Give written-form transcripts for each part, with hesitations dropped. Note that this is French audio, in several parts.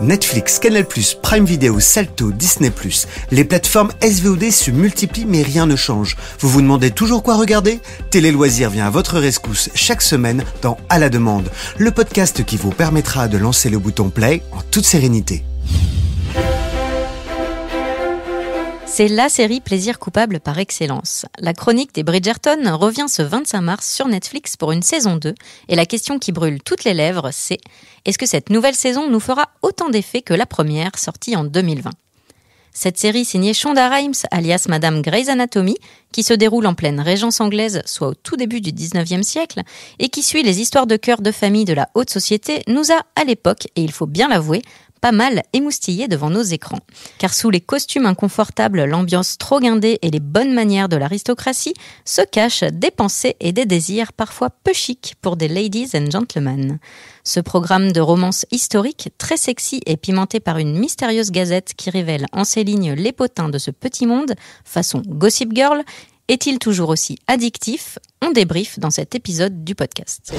Netflix, Canal+, Prime Video, Salto, Disney+, les plateformes SVOD se multiplient mais rien ne change. Vous vous demandez toujours quoi regarder ? Télé Loisirs vient à votre rescousse chaque semaine dans À la demande, le podcast qui vous permettra de lancer le bouton play en toute sérénité. C'est la série plaisir coupable par excellence. La chronique des Bridgerton revient ce 25 mars sur Netflix pour une saison 2 et la question qui brûle toutes les lèvres, c'est « Est-ce que cette nouvelle saison nous fera autant d'effet que la première sortie en 2020 ?» Cette série signée Shonda Rhimes, alias Madame Grey's Anatomy, qui se déroule en pleine régence anglaise, soit au tout début du 19e siècle, et qui suit les histoires de cœur de famille de la haute société, nous a, à l'époque, et il faut bien l'avouer, pas mal émoustillés devant nos écrans. Car sous les costumes inconfortables, l'ambiance trop guindée et les bonnes manières de l'aristocratie se cachent des pensées et des désirs parfois peu chics pour des ladies and gentlemen. Ce programme de romance historique, très sexy et pimenté par une mystérieuse gazette qui révèle en ses lignes les potins de ce petit monde, façon Gossip Girl, est-il toujours aussi addictif ? On débriefe dans cet épisode du podcast.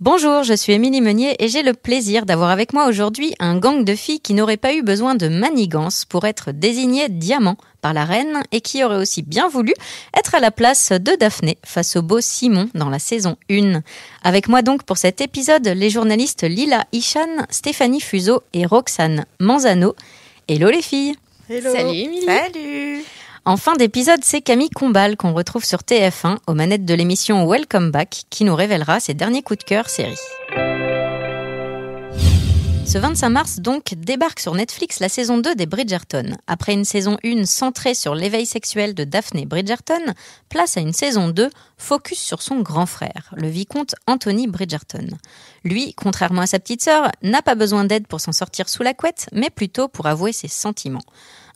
Bonjour, je suis Émilie Meunier et j'ai le plaisir d'avoir avec moi aujourd'hui un gang de filles qui n'auraient pas eu besoin de manigance pour être désignées diamants par la reine et qui auraient aussi bien voulu être à la place de Daphné face au beau Simon dans la saison 1. Avec moi donc pour cet épisode, les journalistes Lila Ishan, Stéphanie Fuseau et Roxane Manzano. Hello les filles. Hello. Salut Émilie. Salut. En fin d'épisode, c'est Camille Combal qu'on retrouve sur TF1 aux manettes de l'émission Welcome Back qui nous révélera ses derniers coups de cœur série. Ce 25 mars, donc, débarque sur Netflix la saison 2 des Bridgerton. Après une saison 1 centrée sur l'éveil sexuel de Daphné Bridgerton, place à une saison 2 focus sur son grand frère, le vicomte Anthony Bridgerton. Lui, contrairement à sa petite sœur, n'a pas besoin d'aide pour s'en sortir sous la couette, mais plutôt pour avouer ses sentiments.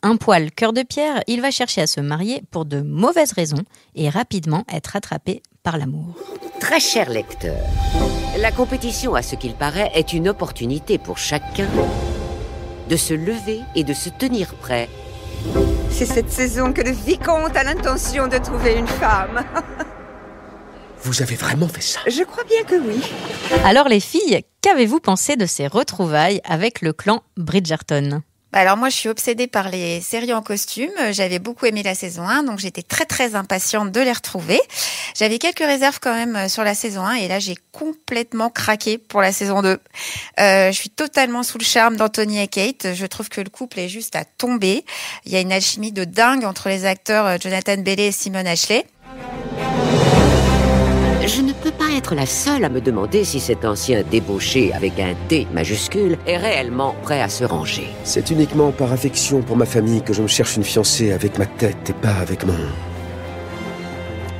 Un poil cœur de pierre, il va chercher à se marier pour de mauvaises raisons et rapidement être attrapé par l'amour. Très cher lecteur, la compétition, à ce qu'il paraît, est une opportunité pour chacun de se lever et de se tenir prêt. C'est cette saison que le vicomte a l'intention de trouver une femme. Vous avez vraiment fait ça ? Je crois bien que oui. Alors les filles, qu'avez-vous pensé de ces retrouvailles avec le clan Bridgerton ? Alors moi, je suis obsédée par les séries en costume. J'avais beaucoup aimé la saison 1, donc j'étais très très impatiente de les retrouver. J'avais quelques réserves quand même sur la saison 1 et là, j'ai complètement craqué pour la saison 2. Je suis totalement sous le charme d'Anthony et Kate. Je trouve que le couple est juste à tomber. Il y a une alchimie de dingue entre les acteurs Jonathan Bailey et Simone Ashley. Je ne peux pas être la seule à me demander si cet ancien débauché avec un D majuscule est réellement prêt à se ranger. C'est uniquement par affection pour ma famille que je me cherche une fiancée avec ma tête et pas avec mon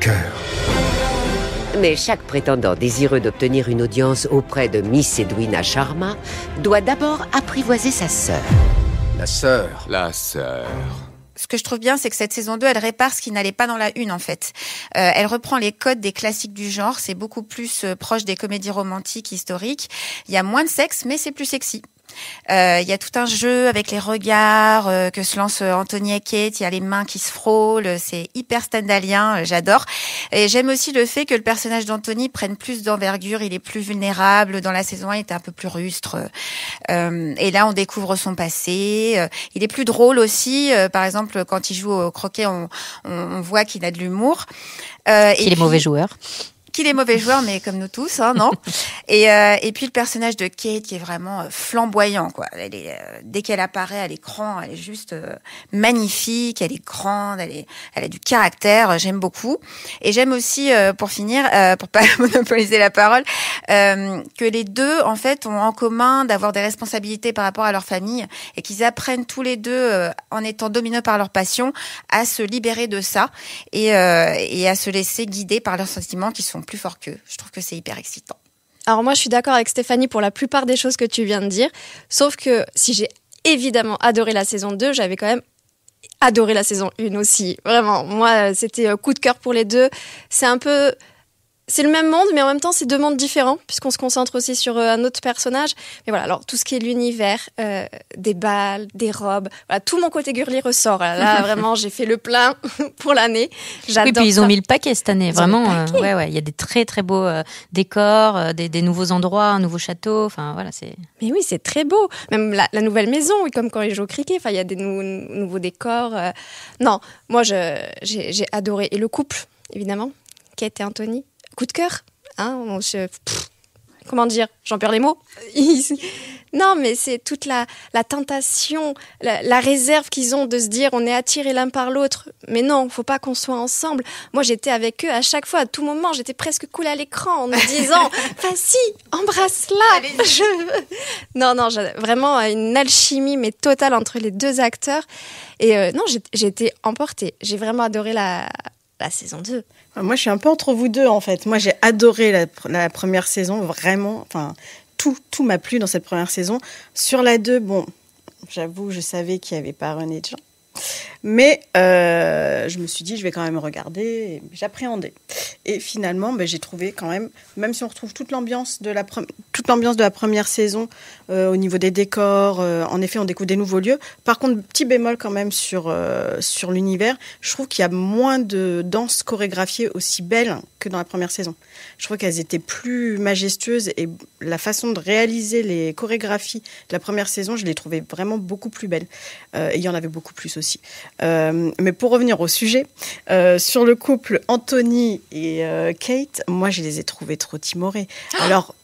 cœur. Mais chaque prétendant désireux d'obtenir une audience auprès de Miss Edwina Sharma doit d'abord apprivoiser sa sœur. La sœur. Ce que je trouve bien, c'est que cette saison 2, elle répare ce qui n'allait pas dans la 1, en fait. Elle reprend les codes des classiques du genre. C'est beaucoup plus proche des comédies romantiques historiques. Il y a moins de sexe, mais c'est plus sexy. Il y a tout un jeu avec les regards que se lancent Anthony et Kate. Il y a les mains qui se frôlent. C'est hyper stendhalien. J'adore. Et j'aime aussi le fait que le personnage d'Anthony prenne plus d'envergure. Il est plus vulnérable. Dans la saison 1, il était un peu plus rustre. Et là, on découvre son passé. Il est plus drôle aussi. Par exemple, quand il joue au croquet, on voit qu'il a de l'humour. Qu'il est mauvais joueur. Qu'il est mauvais joueur, mais comme nous tous, hein, non. Et puis le personnage de Kate qui est vraiment flamboyant, quoi. Elle est, dès qu'elle apparaît à l'écran, elle est juste magnifique. Elle est grande, elle a du caractère. J'aime beaucoup. Et j'aime aussi, pour finir, pour pas monopoliser la parole, que les deux, en fait, ont en commun d'avoir des responsabilités par rapport à leur famille et qu'ils apprennent tous les deux, en étant dominés par leur passion, à se libérer de ça et à se laisser guider par leurs sentiments qui sont plus forts qu'eux. Je trouve que c'est hyper excitant. Alors moi, je suis d'accord avec Stéphanie pour la plupart des choses que tu viens de dire, sauf que si j'ai évidemment adoré la saison 2, j'avais quand même adoré la saison 1 aussi. Vraiment, moi, c'était coup de cœur pour les deux. C'est un peu c'est le même monde, mais en même temps, c'est deux mondes différents, puisqu'on se concentre aussi sur un autre personnage. Mais voilà, alors tout ce qui est l'univers, des balles, des robes, voilà, tout mon côté girly ressort. Là, vraiment, j'ai fait le plein pour l'année. J'adore. Oui, puis ils ça. ont mis le paquet cette année, Ils ont vraiment. mis le paquet. Ouais, il y a des très très beaux décors, des nouveaux endroits, un nouveau château. Enfin voilà, c'est. Mais oui, c'est très beau. Même la nouvelle maison, oui, comme quand ils jouent au cricket. Enfin, il y a des nouveaux décors. Non, moi, j'ai adoré. Et le couple, évidemment, Kate et Anthony. Coup de cœur, hein, comment dire, j'en perds les mots. Non, mais c'est toute la tentation, la réserve qu'ils ont de se dire on est attirés l'un par l'autre. Mais non, faut pas qu'on soit ensemble. Moi, j'étais avec eux à chaque fois, à tout moment, j'étais presque cool à l'écran en me disant vas-y, embrasse-la. Non, vraiment une alchimie mais totale entre les deux acteurs. Et non, j'ai été emportée. J'ai vraiment adoré la saison 2. Moi, je suis un peu entre vous deux, en fait. Moi, j'ai adoré la première saison, vraiment. Enfin, tout m'a plu dans cette première saison. Sur la 2, bon, j'avoue, je savais qu'il n'y avait pas René Jean. Mais je me suis dit, je vais quand même regarder. Et j'appréhendais. Et finalement, j'ai trouvé quand même si on retrouve toute l'ambiance de la première saison au niveau des décors, en effet, on découvre des nouveaux lieux. Par contre, petit bémol quand même sur l'univers, je trouve qu'il y a moins de danses chorégraphiées aussi belles que dans la première saison. Je trouve qu'elles étaient plus majestueuses et la façon de réaliser les chorégraphies de la première saison, je les trouvais vraiment beaucoup plus belles. Et il y en avait beaucoup plus aussi. Mais pour revenir au sujet, sur le couple Anthony et Kate, moi je les ai trouvés trop timorés. Alors,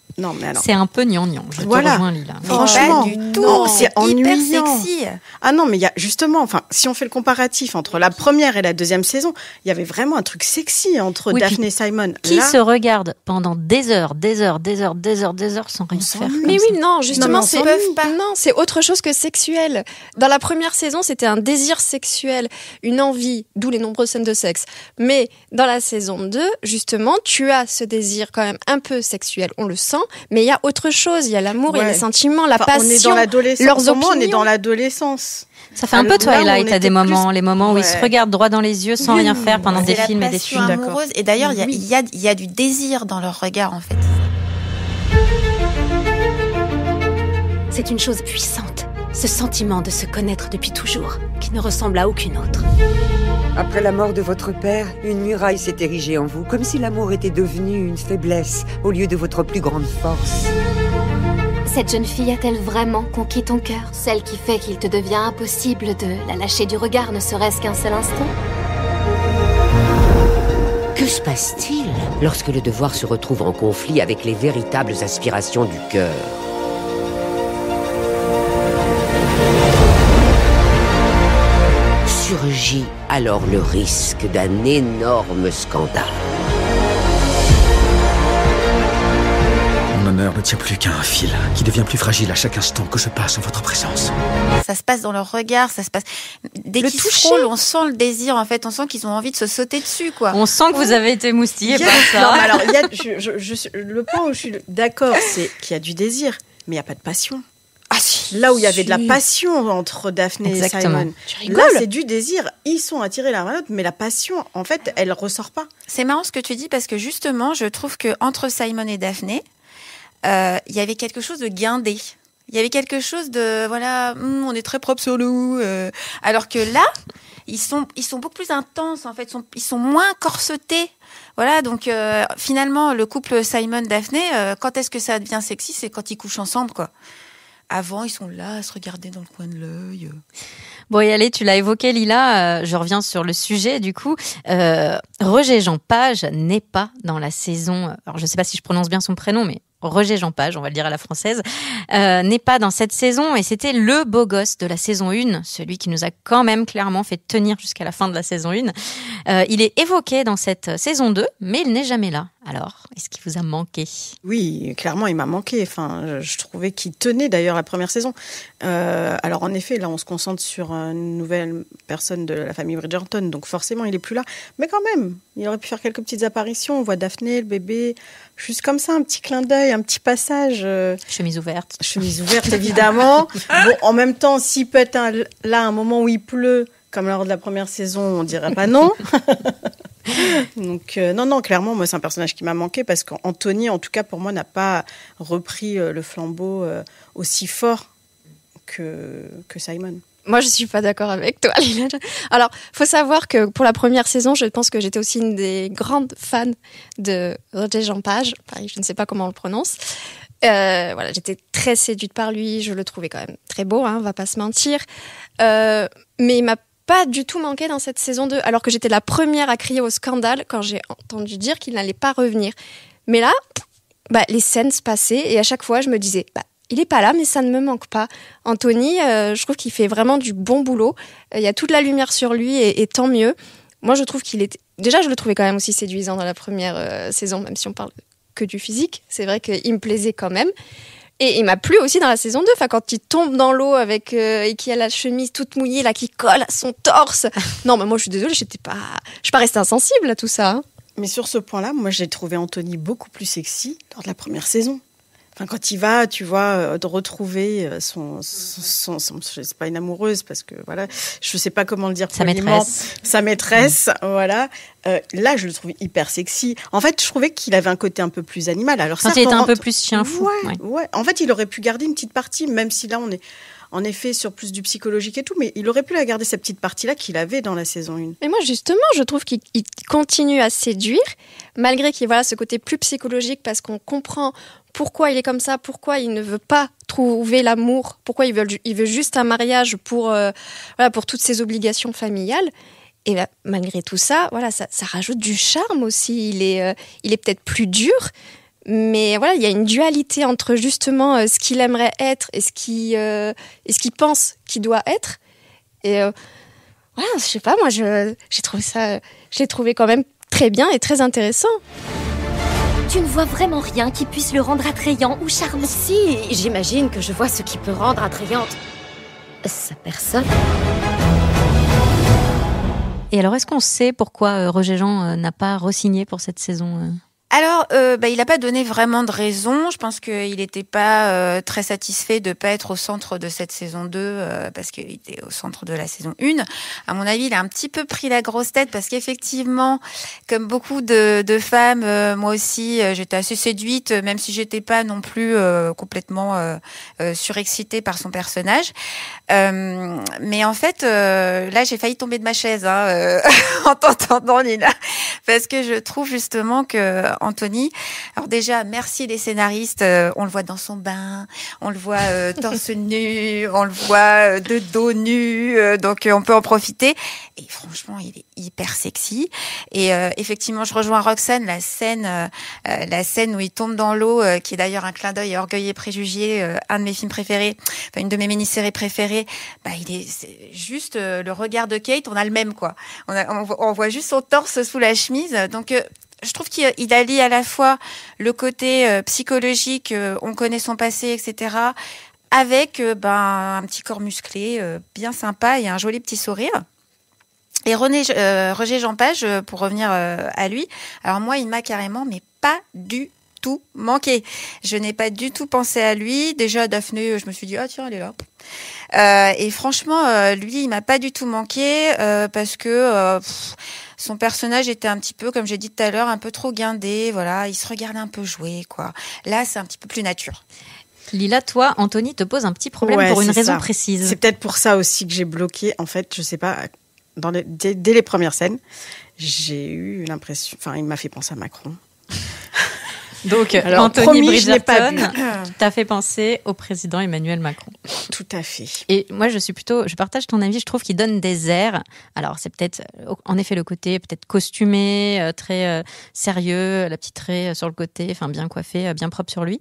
c'est un peu gnangnan, je te rejoins Lila. Franchement, pas du tout. non, c'est ennuyant. Hyper sexy. Ah non, mais il y a justement, si on fait le comparatif entre la première et la deuxième saison, il y avait vraiment un truc sexy entre Daphne et Simon. Qui se regarde pendant des heures sans rien faire. Mais oui, non, justement, Non, c'est autre chose que sexuel. Dans la première saison, c'était un désir sexuel, une envie, d'où les nombreuses scènes de sexe. Mais dans la saison 2, justement, tu as ce désir quand même un peu sexuel, on le sent, mais il y a autre chose, il y a l'amour, il y a les sentiments, la passion, on est dans l'adolescence. leurs opinions. On est dans l'adolescence. Ça fait un peu Twilight à des moments, les moments où Ouais. ils se regardent droit dans les yeux sans rien faire pendant des films et des films. C'est la passion amoureuse. Et d'ailleurs, il y a du désir dans leur regard, en fait. C'est une chose puissante, ce sentiment de se connaître depuis toujours, qui ne ressemble à aucune autre. Après la mort de votre père, une muraille s'est érigée en vous, comme si l'amour était devenu une faiblesse au lieu de votre plus grande force. Cette jeune fille a-t-elle vraiment conquis ton cœur? Celle qui fait qu'il te devient impossible de la lâcher du regard, ne serait-ce qu'un seul instant? Que se passe-t-il lorsque le devoir se retrouve en conflit avec les véritables aspirations du cœur? Surgit alors le risque d'un énorme scandale. Mon honneur ne tient plus qu'à un fil, qui devient plus fragile à chaque instant que je passe en votre présence. Ça se passe dans leur regard, ça se passe. Dès qu'ils se frôlent, on sent le désir, en fait. On sent qu'ils ont envie de se sauter dessus, quoi. On sent que vous avez été moustillés par ça. Non, mais alors, le point où je suis d'accord, c'est qu'il y a du désir, mais il n'y a pas de passion. Ah si. Là où il y avait de la passion entre Daphne et Simon. Là, c'est du désir. Ils sont attirés l'un vers l'autre, mais la passion, en fait, elle ressort pas. C'est marrant ce que tu dis, parce que justement, je trouve que entre Simon et Daphne, il y avait quelque chose de guindé. Il y avait quelque chose de, voilà, on est très propre sur nous. Alors que là, ils sont beaucoup plus intenses, en fait. Ils sont moins corsetés. Voilà, donc finalement, le couple Simon-Daphne, quand est-ce que ça devient sexy? C'est quand ils couchent ensemble, quoi. Avant, ils sont là à se regarder dans le coin de l'œil. Bon, et allez, tu l'as évoqué, Lila. Je reviens sur le sujet, du coup. Roger Jean Page n'est pas dans la saison... Alors, je ne sais pas si je prononce bien son prénom, mais Roger Jean Page, on va le dire à la française, n'est pas dans cette saison. Et c'était le beau gosse de la saison 1, celui qui nous a quand même clairement fait tenir jusqu'à la fin de la saison 1. Il est évoqué dans cette saison 2, mais il n'est jamais là. Alors, est-ce qu'il vous a manqué? Oui, clairement, il m'a manqué. Enfin, je trouvais qu'il tenait d'ailleurs la première saison. Alors, en effet, là, on se concentre sur une nouvelle personne de la famille Bridgerton, donc forcément, il n'est plus là. Mais quand même, il aurait pu faire quelques petites apparitions. On voit Daphne, le bébé, juste comme ça, un petit clin d'œil, un petit passage. Chemise ouverte. Chemise ouverte, évidemment. Bon, en même temps, s'il peut être là un moment où il pleut, comme lors de la première saison, on dirait pas non. Donc non, clairement, moi c'est un personnage qui m'a manqué parce qu'Anthony, en tout cas pour moi, n'a pas repris le flambeau aussi fort que Simon. Moi, je suis pas d'accord avec toi, Lila. Alors, faut savoir que pour la première saison, je pense que j'étais aussi une des grandes fans de Roger Jean Page. Pareil, je ne sais pas comment on le prononce. Voilà, j'étais très séduite par lui. Je le trouvais quand même très beau, on va pas se mentir. Mais il m'a pas du tout manqué dans cette saison 2, alors que j'étais la première à crier au scandale quand j'ai entendu dire qu'il n'allait pas revenir. Mais là, les scènes se passaient et à chaque fois, je me disais... il est pas là, mais ça ne me manque pas. Anthony, je trouve qu'il fait vraiment du bon boulot. Il y a toute la lumière sur lui et tant mieux. Moi, je trouve qu'il était... Déjà, je le trouvais quand même aussi séduisant dans la première saison, même si on parle que du physique. C'est vrai qu'il me plaisait quand même. Et il m'a plu aussi dans la saison 2. Enfin, quand il tombe dans l'eau et qu'il a la chemise toute mouillée, là, qui colle à son torse. Non, mais moi, je suis désolée, je suis pas restée insensible à tout ça. Mais sur ce point-là, moi, j'ai trouvé Anthony beaucoup plus sexy lors de la première saison. Enfin, quand il va, tu vois, de retrouver son c'est pas une amoureuse parce que voilà, je sais pas comment le dire poliment. Sa maîtresse, voilà. Là, je le trouve hyper sexy. En fait, je trouvais qu'il avait un côté un peu plus animal. Alors quand il était un peu plus chien fou. Ouais. En fait, il aurait pu garder une petite partie, même si là, on est en effet sur plus du psychologique et tout, mais il aurait pu la garder cette petite partie-là qu'il avait dans la saison 1. Mais moi, justement, je trouve qu'il continue à séduire, malgré qu'il y ait ce côté plus psychologique, parce qu'on comprend pourquoi il est comme ça, pourquoi il ne veut pas trouver l'amour, pourquoi il veut juste un mariage pour toutes ses obligations familiales. Et malgré tout ça, ça rajoute du charme aussi. Il est peut-être plus dur, mais voilà, il y a une dualité entre justement ce qu'il aimerait être et ce qu'il pense qu'il doit être. Et je sais pas, moi, j'ai trouvé quand même très bien et très intéressant. Tu ne vois vraiment rien qui puisse le rendre attrayant ou charmant? Si, j'imagine que je vois ce qui peut rendre attrayante sa personne. Et alors, est-ce qu'on sait pourquoi Roger Jean n'a pas re-signé pour cette saison Alors, il n'a pas donné vraiment de raison. Je pense qu'il n'était pas très satisfait de ne pas être au centre de cette saison 2 parce qu'il était au centre de la saison 1. À mon avis, il a un petit peu pris la grosse tête parce qu'effectivement, comme beaucoup de femmes, moi aussi, j'étais assez séduite, même si j'étais pas non plus complètement surexcitée par son personnage. Mais en fait, là, j'ai failli tomber de ma chaise en t'entendant, Nina, parce que je trouve justement que Anthony, alors déjà, merci les scénaristes, on le voit dans son bain, on le voit torse nu, on le voit de dos nu, donc on peut en profiter. Et franchement, il est hyper sexy. Et effectivement, je rejoins Roxane, la scène où il tombe dans l'eau, qui est d'ailleurs un clin d'œil à Orgueil et Préjugés, un de mes films préférés, enfin une de mes mini-séries préférées. C'est juste le regard de Kate, on a le même quoi. On voit juste son torse sous la chemise, donc. Je trouve qu'il allie à la fois le côté psychologique, on connaît son passé, etc., avec un petit corps musclé, bien sympa et un joli petit sourire. Et Roger Jean Page, pour revenir à lui, alors moi, il m'a carrément, mais pas du tout manqué. Je n'ai pas du tout pensé à lui. Déjà, Daphné, je me suis dit, ah tiens, elle est là. Et franchement, lui, il m'a pas du tout manqué parce que... son personnage était un petit peu, comme j'ai dit tout à l'heure, un peu trop guindé. Voilà, il se regardait un peu jouer, quoi. Là, c'est un petit peu plus nature. Lila, toi, Anthony te pose un petit problème pour une raison précise. C'est peut-être pour ça aussi que j'ai bloqué. En fait, je sais pas, dès les premières scènes, j'ai eu l'impression... Enfin, il m'a fait penser à Macron. Donc, alors, Anthony Bridgerton t'a fait penser au président Emmanuel Macron. Tout à fait. Et moi, je partage ton avis. Je trouve qu'il donne des airs. Alors, c'est peut-être, en effet, le côté peut-être costumé, très sérieux, la petite raie sur le côté, enfin bien coiffé, bien propre sur lui.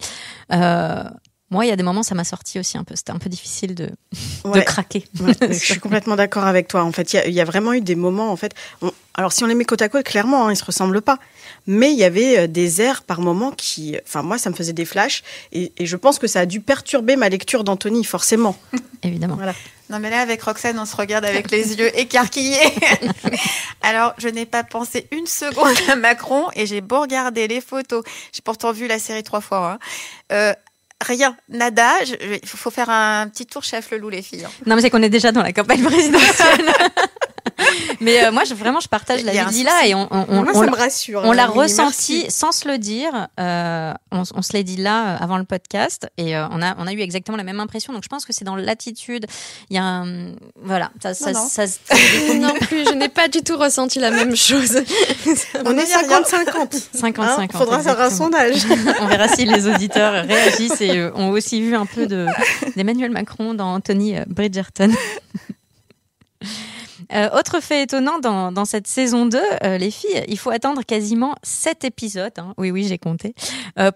Moi, il y a des moments, ça m'a sorti aussi un peu. C'était un peu difficile de craquer. Ouais, je suis complètement d'accord avec toi. En fait, il y a vraiment eu des moments, en fait. Alors, si on les met côte à côte, clairement, ils se ressemblent pas. Mais il y avait des airs par moments qui... Enfin, moi, ça me faisait des flashs. Et je pense que ça a dû perturber ma lecture d'Anthony, forcément. Évidemment. Voilà. Non, mais là, avec Roxane, on se regarde avec les yeux écarquillés. Alors, je n'ai pas pensé une seconde à Macron et j'ai beau regarder les photos. J'ai pourtant vu la série 3 fois. Rien, nada. Il faut faire un petit tour chez Flelou, les filles. Non, mais c'est qu'on est déjà dans la campagne présidentielle. Mais moi, je partage la vie de Lila et moi, ça me rassure. On l'a ressenti sans se le dire. On se l'est dit là avant le podcast et on a eu exactement la même impression. Donc je pense que c'est dans l'attitude. Il y a voilà, non plus, je n'ai pas du tout ressenti la même chose. On est 50-50. 50-50. Faudra faire un sondage. On verra si les auditeurs réagissent et ont aussi vu un peu d'Emmanuel Macron dans Anthony Bridgerton. Autre fait étonnant dans cette saison 2, les filles, il faut attendre quasiment 7 épisodes, hein, oui j'ai compté,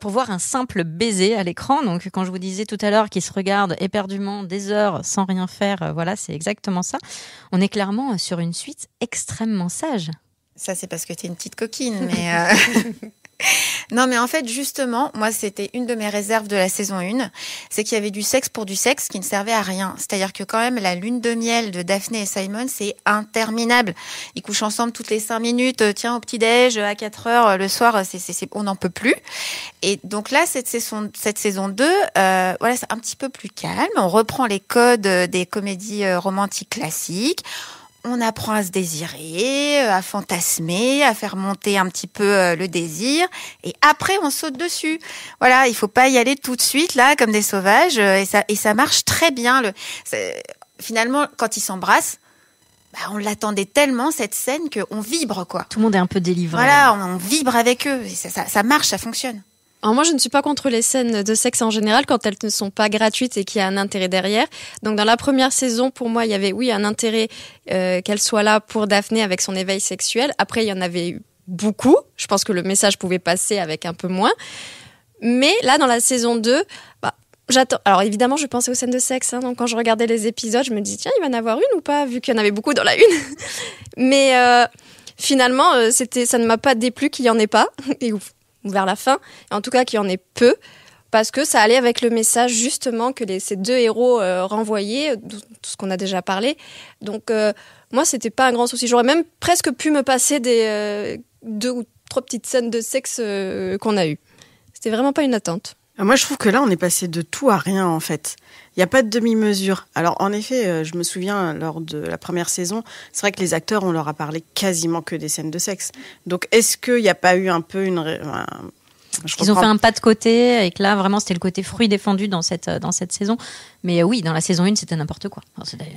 pour voir un simple baiser à l'écran. Donc quand je vous disais tout à l'heure qu'ils se regardent éperdument des heures sans rien faire, voilà, c'est exactement ça. On est clairement sur une suite extrêmement sage. Ça, c'est parce que t'es une petite coquine, mais... Non, mais en fait, justement, moi, c'était une de mes réserves de la saison 1, c'est qu'il y avait du sexe pour du sexe qui ne servait à rien. C'est-à-dire que quand même, la lune de miel de Daphné et Simon, c'est interminable. Ils couchent ensemble toutes les 5 minutes, tiens, au petit-déj, à 4 heures, le soir, on n'en peut plus. Et donc là, cette saison 2, voilà, c'est un petit peu plus calme. On reprend les codes des comédies romantiques classiques. On apprend à se désirer, à fantasmer, à faire monter un petit peu le désir. Et après, on saute dessus. Voilà, il faut pas y aller tout de suite, là, comme des sauvages. Et ça marche très bien. Finalement, quand ils s'embrassent, on l'attendait tellement, cette scène, qu'on vibre, quoi. Tout le monde est un peu délivré. Voilà, on vibre avec eux. Et ça marche, ça fonctionne. Alors moi, je ne suis pas contre les scènes de sexe en général quand elles ne sont pas gratuites et qu'il y a un intérêt derrière. Donc dans la première saison, pour moi, il y avait un intérêt qu'elle soit là pour Daphné avec son éveil sexuel. Après, il y en avait eu beaucoup. Je pense que le message pouvait passer avec un peu moins. Mais là, dans la saison 2, j'attends. Alors évidemment, je pensais aux scènes de sexe. Hein, donc quand je regardais les épisodes, je me dis tiens, il va y en avoir une ou pas, vu qu'il y en avait beaucoup dans la une. Mais finalement, ça ne m'a pas déplu qu'il y en ait pas. Et ouf. Vers la fin, et en tout cas qu'il y en ait peu, parce que ça allait avec le message justement que ces deux héros renvoyaient, tout ce qu'on a déjà parlé. Donc moi, c'était pas un grand souci. J'aurais même presque pu me passer des 2 ou 3 petites scènes de sexe qu'on a eues. C'était vraiment pas une attente. Moi, je trouve que là, on est passé de tout à rien, en fait. Il n'y a pas de demi-mesure. Alors, en effet, je me souviens, lors de la première saison, c'est vrai que les acteurs, on leur a parlé quasiment que des scènes de sexe. Donc, est-ce qu'il n'y a pas eu un peu Ils ont fait un pas de côté, et que là, vraiment, c'était le côté fruit défendu dans cette saison. Mais oui, dans la saison 1, c'était n'importe quoi. Alors, c'était...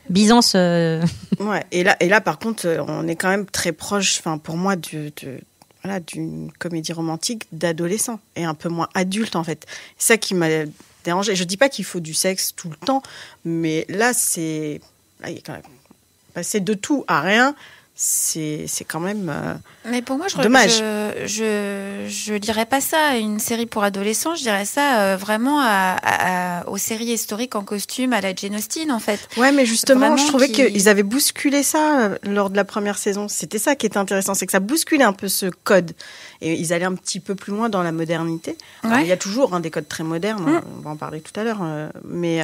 Byzance... Ouais, et là, par contre, on est quand même très proche, pour moi, d'une comédie romantique d'adolescent et un peu moins adulte en fait. C'est ça qui m'a dérangé. Je dis pas qu'il faut du sexe tout le temps, mais là il y a quand même passer de tout à rien. C'est quand même mais pour moi, dommage. Je dirais pas ça à une série pour adolescents, je dirais ça vraiment aux séries historiques en costume à la Jane Austen en fait. Ouais, mais justement, vraiment je trouvais qu'ils avaient bousculé ça lors de la première saison. C'était ça qui était intéressant, c'est que ça bousculait un peu ce code et ils allaient un petit peu plus loin dans la modernité. Alors, il y a toujours des codes très modernes, on va en parler tout à l'heure, mais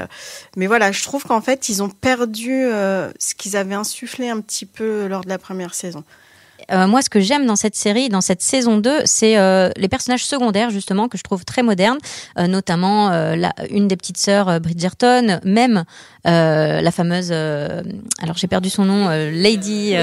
voilà, je trouve qu'en fait, ils ont perdu ce qu'ils avaient insufflé un petit peu lors de la première saison. Moi, ce que j'aime dans cette série, dans cette saison 2, c'est les personnages secondaires, justement, que je trouve très modernes, notamment une des petites sœurs Bridgerton, même la fameuse... alors, j'ai perdu son nom, Lady...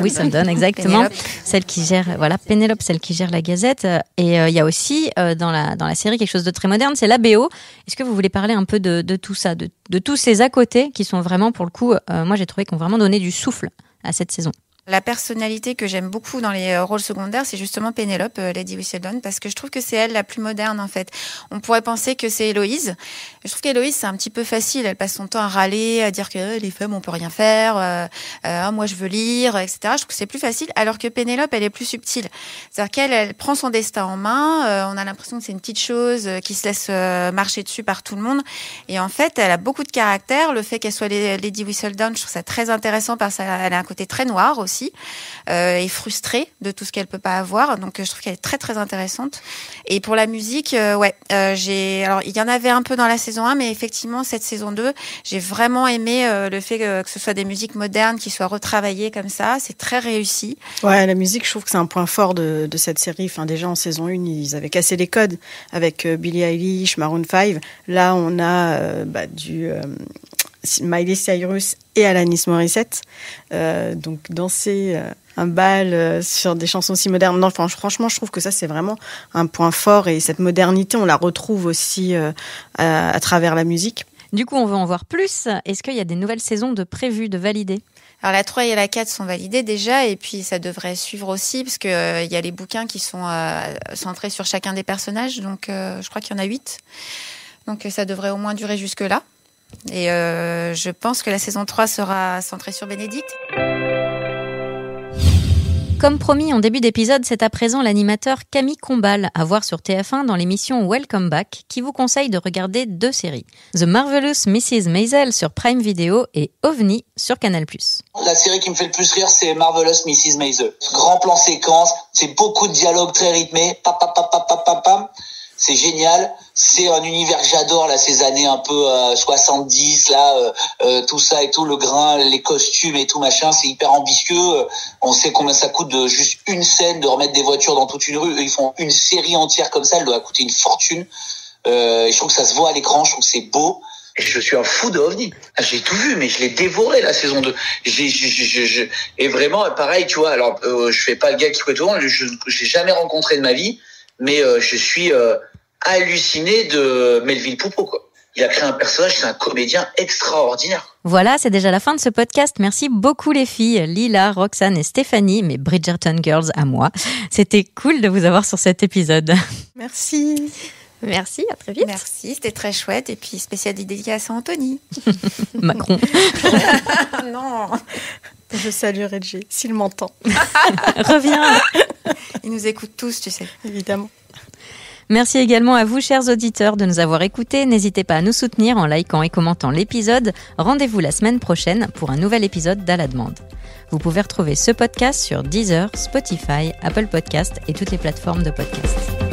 Whistledown, exactement. Pénélope. Celle qui gère... Voilà, Pénélope, celle qui gère la Gazette. Et il y a aussi, dans la série, quelque chose de très moderne, c'est l'ABO. Est-ce que vous voulez parler un peu de tout ça, de tous ces à côté qui sont vraiment, pour le coup, moi, j'ai trouvé qu'on vraiment donné du souffle à cette saison. La personnalité que j'aime beaucoup dans les rôles secondaires, c'est justement Pénélope, Lady Whistledown, parce que je trouve que c'est elle la plus moderne en fait. On pourrait penser que c'est Héloïse. Je trouve qu'Héloïse, c'est un petit peu facile. Elle passe son temps à râler, à dire que les femmes, on peut rien faire, moi je veux lire, etc. Je trouve que c'est plus facile, alors que Pénélope, elle est plus subtile. C'est-à-dire qu'elle, elle prend son destin en main, on a l'impression que c'est une petite chose qui se laisse marcher dessus par tout le monde. Et en fait, elle a beaucoup de caractère. Le fait qu'elle soit Lady Whistledown, je trouve ça très intéressant parce qu'elle a un côté très noir aussi. Et frustrée de tout ce qu'elle peut pas avoir, donc je trouve qu'elle est très très intéressante. Et pour la musique, alors il y en avait un peu dans la saison 1, mais effectivement cette saison 2, j'ai vraiment aimé le fait que ce soit des musiques modernes qui soient retravaillées comme ça, c'est très réussi. Ouais, la musique, je trouve que c'est un point fort de cette série. Enfin, déjà en saison 1, ils avaient cassé les codes avec Billie Eilish, Maroon 5. Là, on a du Miley Cyrus et Alanis Morissette. Donc danser un bal sur des chansons si modernes. Non, franchement, je trouve que ça, c'est vraiment un point fort. Et cette modernité, on la retrouve aussi à travers la musique. Du coup, on veut en voir plus. Est-ce qu'il y a des nouvelles saisons de prévues, de validées ? Alors la 3 et la 4 sont validées déjà, et puis ça devrait suivre aussi, parce qu'il y a les bouquins qui sont centrés sur chacun des personnages, donc je crois qu'il y en a 8. Donc ça devrait au moins durer jusque-là. Et je pense que la saison 3 sera centrée sur Bénédicte. Comme promis en début d'épisode, c'est à présent l'animateur Camille Combal à voir sur TF1 dans l'émission Welcome Back qui vous conseille de regarder 2 séries. The Marvelous Mrs. Maisel sur Prime Video et OVNI sur Canal+. La série qui me fait le plus rire, c'est Marvelous Mrs. Maisel. Grand plan séquence, c'est beaucoup de dialogues très rythmés, pam, pam, pam, pam, pam, pam. C'est génial, c'est un univers que j'adore, là, ces années un peu 70, là, tout ça et tout, le grain, les costumes et tout, machin, c'est hyper ambitieux. On sait combien ça coûte de juste une scène, de remettre des voitures dans toute une rue. Eux, ils font une série entière comme ça, elle doit coûter une fortune. Et je trouve que ça se voit à l'écran, je trouve que c'est beau. Et je suis un fou de OVNI. J'ai tout vu, mais je l'ai dévoré, la saison 2. Et vraiment, pareil, tu vois, alors, je fais pas le gars qui fait tout le monde, je l'ai jamais rencontré de ma vie. Mais je suis halluciné de Melville Poupeau, quoi. Il a créé un personnage, c'est un comédien extraordinaire. Voilà, c'est déjà la fin de ce podcast. Merci beaucoup les filles, Lila, Roxane et Stéphanie, mes Bridgerton Girls à moi. C'était cool de vous avoir sur cet épisode. Merci. Merci, à très vite. Merci, c'était très chouette. Et puis spécial dédicace à Anthony. Macron. Non. Je salue Reggie, s'il m'entend. Reviens. Ils nous écoutent tous, tu sais. Évidemment. Merci également à vous, chers auditeurs, de nous avoir écoutés. N'hésitez pas à nous soutenir en likant et commentant l'épisode. Rendez-vous la semaine prochaine pour un nouvel épisode d'À la demande. Vous pouvez retrouver ce podcast sur Deezer, Spotify, Apple Podcasts et toutes les plateformes de podcasts.